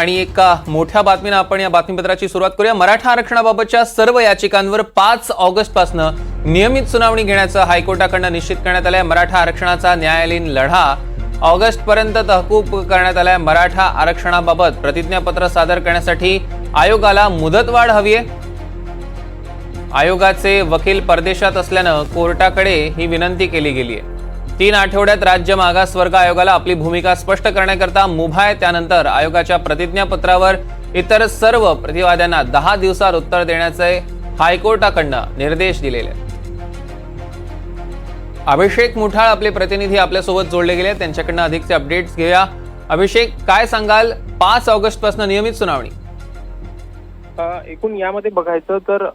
आणि एका मोठ्या बातमीने आपण या बातमीपत्राची सुरुवात करूया। मराठा आरक्षणाबाबतच्या सर्व याचिकांवर 5 ऑगस्टपासून नियमित सुनावणी घेण्याचं हायकोर्टाकडून निश्चित करण्यात आलंय। मराठा आरक्षणाचा न्यायालयीन लढा ऑगस्टपर्यंत तहकूब करण्यात आलाय। मराठा आरक्षणाबाबत प्रतिज्ञापत्र सादर करण्यासाठी आयोगाला मुदतवाढ हवी आहे। आयोगाचे वकील परदेशात असल्यानं कोर्टाकडे ही विनंती केली गेली आहे। 3 आठवड्यात राज्य मागासवर्ग आयोगाला आपली भूमिका स्पष्ट करण्याकरता मुभा आहे। त्यानंतर आयोगाच्या प्रतिज्ञापत्रावर इतर सर्व प्रतिवाद्यांना 10 दिवसात उत्तर देण्याचे हायकोर्टाकडून निर्देश दिलेले आहेत। अभिषेक मुठाळ आपले प्रतिनिधी आपल्यासोबत जोडले गेले, त्यांच्याकडून अधिकचे अपडेट्स घेऊया। अभिषेक, काय सांगाल? 5 ऑगस्ट पासून नियमित सुनावणी। एकूण यामध्ये बघायचं तर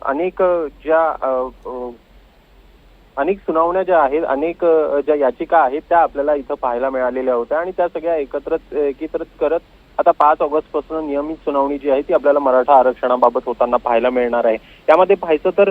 अनेक सुनावण्या ज्या आहेत, अनेक ज्या याचिका आहेत त्या आपल्याला इथं पाहायला मिळालेल्या होत्या आणि त्या सगळ्या एकत्रित करत आता 5 ऑगस्ट पासून नियमित सुनावणी जी आहे ती आपल्याला मराठा आरक्षणाबाबत होताना पाहायला मिळणार आहे। यामध्ये पाहायचं तर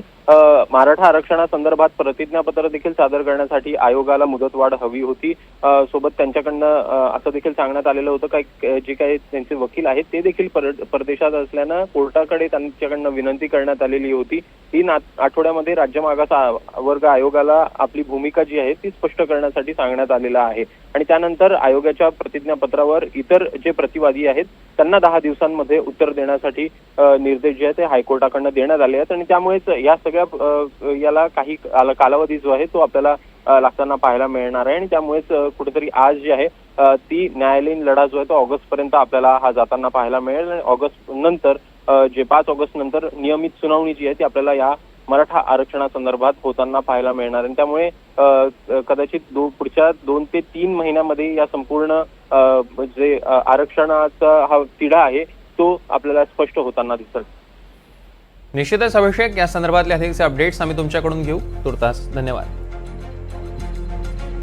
मराठा आरक्षणासंदर्भात प्रतिज्ञापत्र देखील सादर करण्यासाठी आयोगाला मुदतवाढ हवी होती। सोबत त्यांच्याकडनं असं देखील सांगण्यात आलेलं होतं काय जे काही त्यांचे वकील आहेत ते देखील परदेशात असल्यानं कोर्टाकडे त्यांच्याकडनं विनंती करण्यात आलेली होती। 3 आठवड्यामध्ये राज्य मागास वर्ग आयोगाला आपली भूमिका जी आहे ती स्पष्ट करण्यासाठी सांगण्यात आलेलं आहे आणि त्यानंतर आयोगाच्या प्रतिज्ञापत्रावर इतर जे प्रतिवादी आहेत त्यांना 10 दिवसांमध्ये उत्तर देण्यासाठी निर्देश जे आहेत ते हायकोर्टाकडनं देण्यात आले आहेत आणि त्यामुळेच या सगळ्या याला काही कालावधी जो आहे तो आपल्याला लागताना पाहायला मिळणार आहे आणि त्यामुळेच कुठेतरी आज जी आहे ती न्यायालयीन लढा जो आहे तो ऑगस्ट पर्यंत आपल्याला हा जाताना पाहायला मिळेल आणि ऑगस्ट नंतर जे 5 ऑगस्ट नंतर नियमित सुनावणी जी आहे ती आपल्याला या मराठा आरक्षणासंदर्भात होताना पाहायला मिळणार आणि त्यामुळे कदाचित पुढच्या 2 ते 3 महिन्यामध्ये या संपूर्ण जे आरक्षणाचा हा तिढा आहे तो आपल्याला स्पष्ट होताना दिसेल। निश्चितच अभिषेक, या संदर्भातले अधिकचे अपडेट्स आम्ही तुमच्याकडून घेऊ। तुर्तास धन्यवाद।